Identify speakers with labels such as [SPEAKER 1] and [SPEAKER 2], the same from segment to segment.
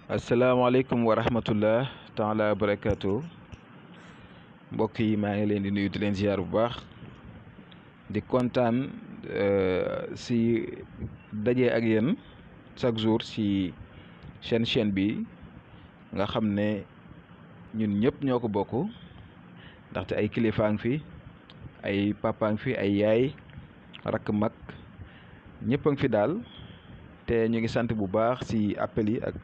[SPEAKER 1] asalaamaaleykum wa rahmatullah taala wa barakaatu mbokk yi maa ngi leen di nuyu di leen ziar bu baax di kontaan si daje ak yéen chaque jour si chaîne bi nga xam ne ñun ñëpp ñoo ko bokk ndaxte ay kilifa ngi fi ay papa ngi fi ay yaay rakk mag ñëpp a ngi fi daal te ñu ngi sant bu baax si appel yi ak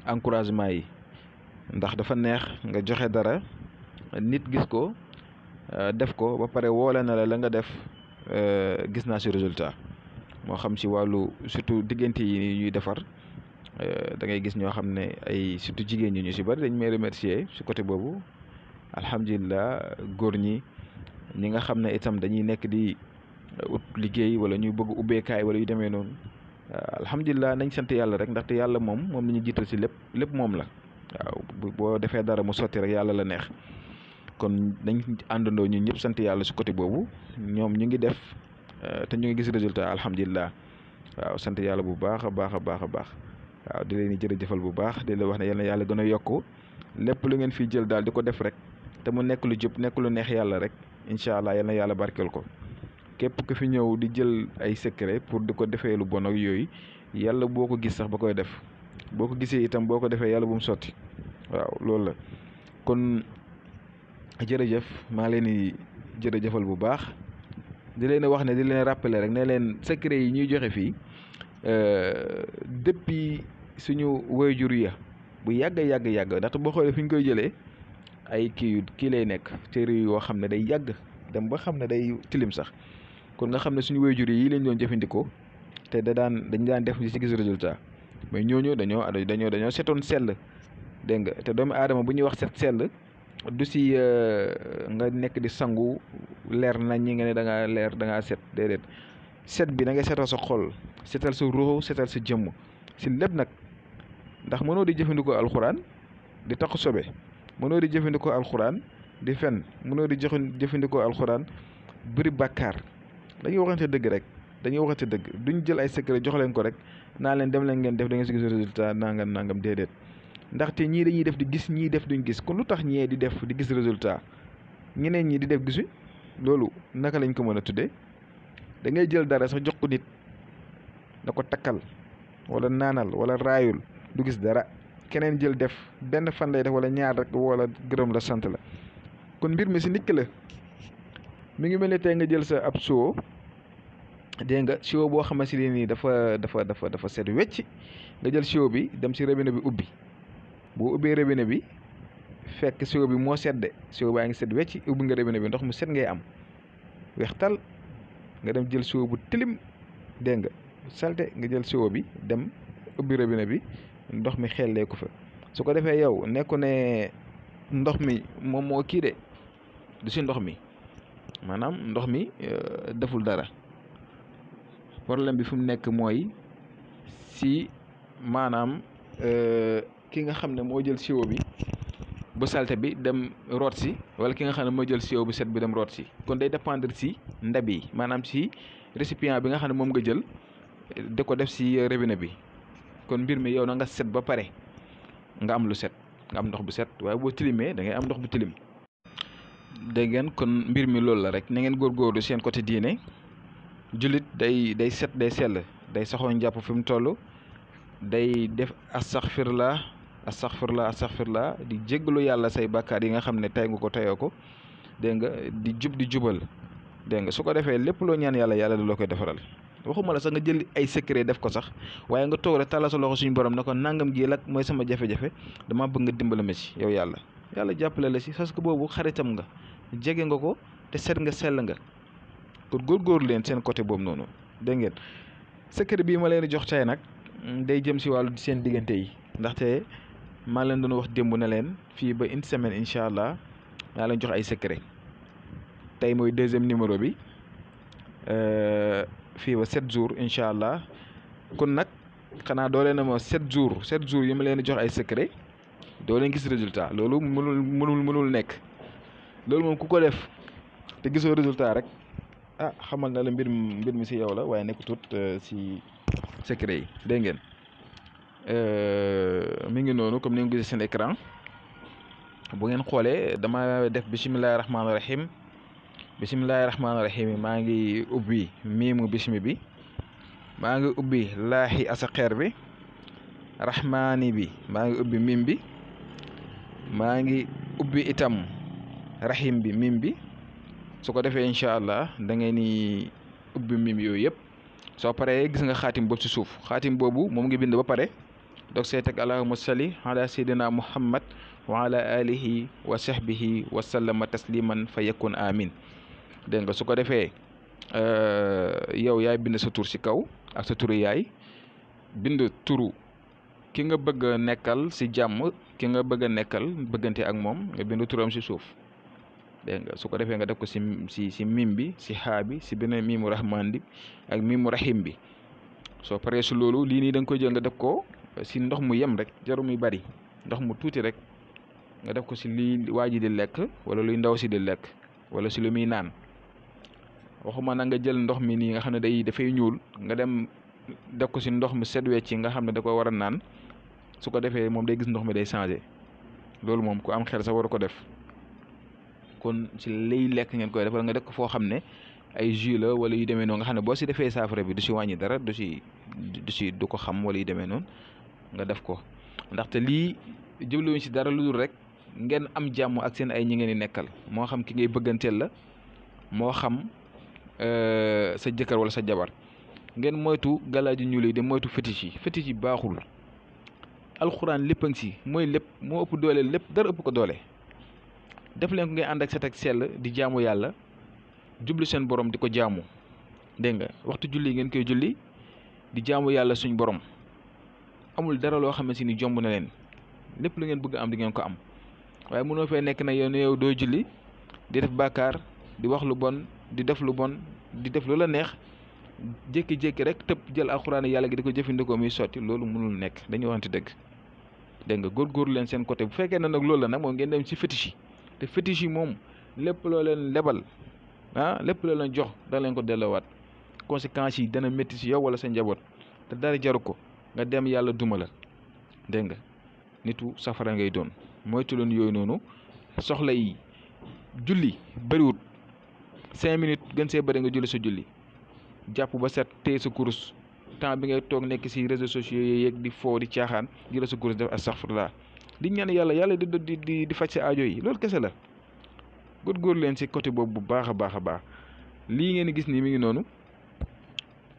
[SPEAKER 1] encouragement yi ndax dafa neex nga joxe dara nit gis ko def ko ba pare woole na la nga def gis naa si résultat moo xam si wàllu surtout diggante yi ñuy defar da ngay gis ñoo xam ne ay surtout jigéen ñi ñu si bari dañ may remercier si côté boobu alhamdulilah góor ñi nga xam ne itam dañuy nekk di ut liggéey wala ñuy bëgg ubbeekaay wala yu demee noonu alhamdulilah nañ sant yàlla rek ndaxte yàlla moom la ñu jiital si lépp moom la waaw boo defee dara mu sotti rek yàlla la neex kon dañ àndandoo ñun ñëpp sant yàlla si côté boobu ñoom ñu ngi def te ñu ngi gis résultat alhamdulilah waaw sant yàlla bu baax a baax a baax a baax waaw di leen di jërëjëfal bu baax di leen wax ne yal na yàlla gën a yokku lépp lu ngeen fi jël daal di ko def rek te mu nekk lu jub nekk lu neex yàlla rek incha allah yal na yàlla barkeel ko. képp ku fi ñëw di jël ay secret pour di ko defee lu bon ak yooyu yàlla boo ko gis sax ba koy def boo ko gisee itam boo ko defee yàlla bu mu sotti waaw loolu la kon jërëjëf maa leen di jërëjëfal bu baax di leen wax ne di leen rappeler rek ne leen secret yi ñuy joxe fii depuis suñu waajur ya bu yàgg ndaxte boo xoolee fi ñu koy jëlee ay kii lay nekk téere yoo xam ne day yàgg dem ba xam ne day tilim sax kon nga xam ne suñu waajur yi lañ doon jëfandikoo te dañ daan def ci gis résultat mais ñooñu dañoo setoon sell dégg nga te doomu aadama bu ñuy wax set sell du si nga nekk di sangu leer nañ ñi nga ne da ngaa leer da ngaa set déedéet set bi da ngay setal sa xol setal sa ruuxu setal sa jëmm si lépp nag ndax mënoo di jëfandikoo alxuraan di tax sobe mënoo di jëfandikoo alxuraan di fen mënoo di jëfandikoo alxuraan bëri bàkkaar dañuy waxante dëgg rek duñ jël ay secret jox leen ko rek naa leen dem leen ngeen def da ngeen si gis résultat nangam déedéet ndaxte ñii dañuy def di gis ñii def duñ gis kon lu tax ñee di def di gis résultat ñeneen ñi di def gisuñ loolu naka lañ ko mën a tuddee da ngay jël dara sax jox ko nit na ko takkal wala naanal wala raayul du gis dara keneen jël def benn fan lay def wala ñaar rek wala gërëm la sant la kon mbir mi si nit ki la mi ngi mel ni tey nga jël sa ab siwo dégg nga siwo boo xamante ne nii dafa set wecc nga jël siwo bi dem si robinet bi ubbi boo ubbee robinet bi fekk siwo bi moo sedd siwo baa ngi set wecc ubbi nga robinet bi ndox mu set ngay am weextal nga dem jël siwo bu tilim dégg nga salte nga jël siwo bi dem ubbi robinet bi ndox mi xellee ko fa su ko defee yow nekku ne ndox mi moom moo kii de du si ndox mi maanaam ndox mi deful dara problème bi fu mu nekk mooy si maanaam ki nga xam ne moo jël siwo bi bu salte bi dem root si wala ki nga xam ne moo jël siwo bu set bi dem root si kon day dépendre si ndab yi maanaam si récipient bi nga xam ne moom nga jël da ko def si robinet bi kon mbir mi yow na nga set ba pare nga am lu set nga am ndox bu set waaye boo tilimee da ngay am ndox bu tilim dégg ngeen kon mbir mi loolu la rek na ngeen góorgóorlu seen côté diine jullit day set day sell day saxoo njàpp fi mu toll day def astaxfirlaa di jéggalu yàlla say bàkkaar yi nga xam ne tey nga ko teyoo ko dégg nga di jubal dégg nga su ko defee lépp loo ñaan yàlla da loo koy defaral waxuma la sax nga jël ay secret def ko sax waaye nga toog rek tàllal sa loxo suñu borom ne ko nangam gii lak mooy sama jafe-jafe dama bëgg nga dimbala ma ci yow yàlla jàppale la ci parce que boobu xaritam nga jege nga ko te set nga sell nga kon góorgóorlu leen seen côté boobu noonu dégg ngeen secret bii ma leen di jox tey nag day jëm si wàllu seen diggante yi ndaxte maa leen doon wax démb na leen fii ba une semaine incha allah maa leen jox ay secret tey mooy deuxième numéro bi fii ba 7 jours incha allah kon nag xanaa doo leen a ma 7 jours yi ma leen di jox ay secret doo leen gis résultat loolu mënul nekk loolu moom ku ko def te gisoo résultat rek xamal na la mbir mi si yow la waaye nekkutut si secret yi dégg ngeen mi ngi noonu comme ni nga gisee seen écran bu ngeen xoolee dama def bisimilahi rahmaani rahim bisimilahi rahmaani rahim maa ngi ubbi miimu bismi bi maa ngi ubbi laaxi asaqeer bi rahmaani bi maa ngi ubbi mim bi maa ngi ubbi itam rahim bi mim bi su ko defee incha allah da ngeen ni ubbi mim yooyu yëpp soo paree gis nga xaatim boobu ci suuf xaatim boobu moom ngi bind ba pare doog see teg allahumma salli ala sayyidina muhammad wa ala alihi wa sahbihi wa sallama tasliman fa yakun amin dégg nga su ko defee yow yaay bind sa tur ci kaw ak sa turu yaay bind turu ki nga bëgg a nekkal ci jàmm ki nga bëgg a nekkal bëggante ak moom nga bind turam ci suuf dégg nga su ko defee nga def ko ci mim bi ci xaa bi ci beneen mimu rahman bi ak mimu rahim bi soo paree su loolu lii nii da nga koy jël nga def ko ci ndox mu yem rek jaru muy bari ndox mu tuuti rek nga def ko ci lii waa ji di lekk wala luy ndaw si di lekk wala ci lu muy naan waxuma na nga jël ndox mi nii nga xam ne dafay ñuul nga dem def ko ci ndox mi set wecc nga xam ne da ko war a naan su ko defee moom day gis ndox mi day changé loolu moom ku am xel sax waru ko def kon ci lay lekk ngeen koy def wala nga def ko foo xam ne ay jus la wala yu demee noonu nga xam ne boo ci defee saafara bi du ci wàññi dara du ko xam wala yu demee noonu nga def ko ndaxte lii jubluwuñ ci dara lu dul rek ngeen am jàmm ak seen ay ñi ngeen di nekkal moo xam ki ngay bëgganteel la moo xam sa jëkkër wala sa jabar ngeen moytu galaaju ñuul yi de moytu fétiche yi baaxul alxuraan lépp a ngi ci mooy lépp moo ëpp doole lépp dara ëpp ko doole def leen ko ngay ànd ak set ak sell di jaamu yàlla jublu seen borom di ko jaamu dégg nga waxtu julli ngeen koy julli di jaamu yàlla suñ borom amul dara loo xamante ni jomb na leen lépp lu ngeen bëgg am di ngeen ko am waaye mënoo fee nekk na yow doo julli di def bàkkaar di wax lu bon di def lu bon di def lu la neex jékki-jékki rek tëb jël alxuraan yàlla gi di ko jëfandikoo muy sotti loolu mënul nekk dañuy waxante dëgg dégg nga góorgóorlu leen seen côté bu fekkee ne nag loolu la nag moom ngeen dem ci fétiche yi te fétiche yi moom lépp loo leen lebal lépp loo leen jox da leen ko delloowaat conséquences yi dana métti ci yow wala sa njaboot te dara jaru ko nga dem yàlla duma la dégg nga nitu safara ngay doon moytu leen yooyu noonu soxla yi julli bëriwut 5 minutes gën see bëri nga julli sa julli jàpp ba set téye sa kurus temps bi ngay toog nekk ci réseaux sociaux yi yeeg di foo di caaxaan jëla sa kurus def astaghfirullah di ñaan yàlla di faj sa aajo yi loolu kese la góorgóorlu leen ci côté boobu bu baax a baax lii ngeen gis nii mi ngi noonu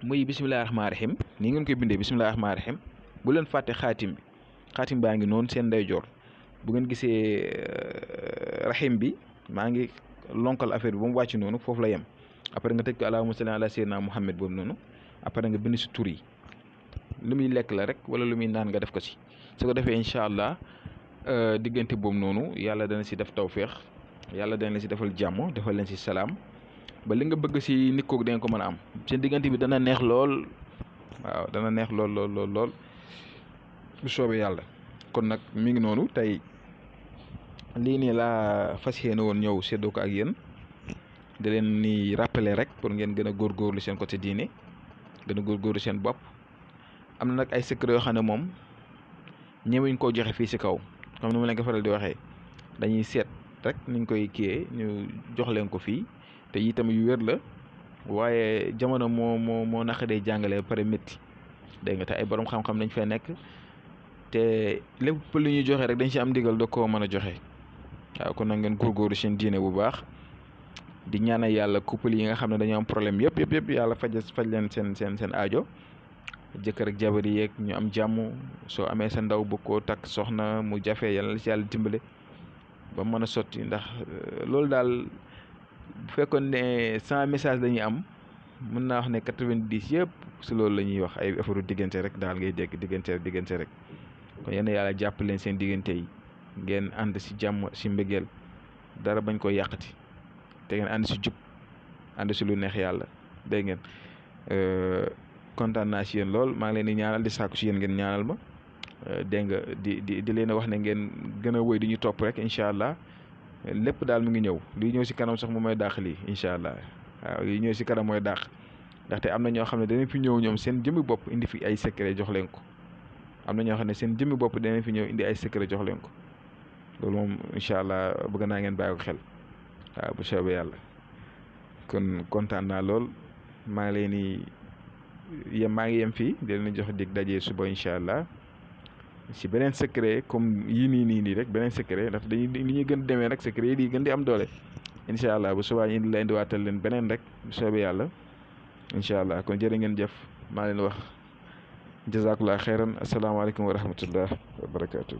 [SPEAKER 1] muy bisimilah rahmaani rahim nii ngeen koy bindee bisimilah rahmaani rahim bu leen fàtte xaatim baa ngi noonu seen ndeyjoor bu ngeen gisee rahim bi maa ngi lonkal affaire bi ba mu wàcc noonu foofu la yem après nga tëj ko allahumma salli ala sayyidina muhammad boobu noonu après nga bind ci tur yi lu muy lekk la rek wala lu muy naan nga def ko ci su ko defee incha allah diggante boobu noonu yàlla dana ci def tawféex yàlla dana leen ci defal jàmm defal leen ci salaam ba li nga bëgg ci nit kooku danga ko mën a am seen diggante bi dana neex lool waaw dana neex lool bu soobee yàlla kon nag mi ngi noonu tey lii nii laa fas yéene woon ñëw seddoo ko ak yéen da leen ni rappeler rek pour ngeen gën a góorgóorlu seen côté diine gën a góorgóorlu seen bopp am na nag ay secret yoo xam ne moom ñëwuñ koo joxe fii ci kaw comme ni ma leen ko faral di waxee dañuy seet rek niñ koy kiyee ñu jox leen ko fii te itam yu wér la waaye jamono moo naqadee jàngale ba pare métti dégg nga te ay borom xam-xam dañ fay nekk te lépp lu ñuy joxe rek dañ ci am ndigal da koo mën a joxe waaw kon nag ngeen góorgóorlu seen diine bu baax di ñaanal yàlla couple yi nga xam ne dañoo am problème yëpp yàlla faj leen seen aajo jëkkër ak jabar yeeg ñu am jàmm soo amee sa ndaw bëgg koo takk soxna mu jafe yàlla la ci yàlla dimbale ba mën a sotti ndax loolu daal bu fekkoon ne 100 messages dañuy am mën naa wax ne 90 yëpp si loolu la ñuy wax ay affaire diggante rek daal ngay dégg diggante rek kon yéen yàlla jàpp leen seen diggante yi ngeen ànd si jàmm si mbëggeel dara bañ ko yàqati te ngeen ànd si jub ànd si lu neex yàlla dégg ngeen kontaan naa si yéen lool maa ngi leen di ñaanal di sàkku si yéen ngeen ñaanal ma dégg nga di leen a wax ne ngeen gën a wëy di ñu topp rek incha allah lépp daal mu ngi ñëw lii ñëw si kanam sax mu mooy dàq lii incha allah waaw lii ñëw si kanam mooy dàq ndaxte am na ñoo xam ne dañu fi ñëw ñoom seen jëmmi bopp indi fi ay secret jox leen ko am na ñoo xam ne seen jëmmi bopp dinañ fi ñëw indi ay secret jox leen ko loolu moom incha allah bëgg naa ngeen bàyyi ko xel waaw bu soobee yàlla. kon kontaan naa lool maa ngi leen di maa ngi yem fii di leen jox dig daje suba incha allah si beneen secret comme yii nii rek beneen secret ndax dañuy li ñuy gën demee rek secret yi di gën di am doole incha allah bu subaa ñu indi la indiwaatal leen beneen rek bu soobee yàlla incha allah kon jërë ngeen jëf maa leen wax jazakallah xeyran asalaamaaleykum wa rahmatullah wa barakaatu.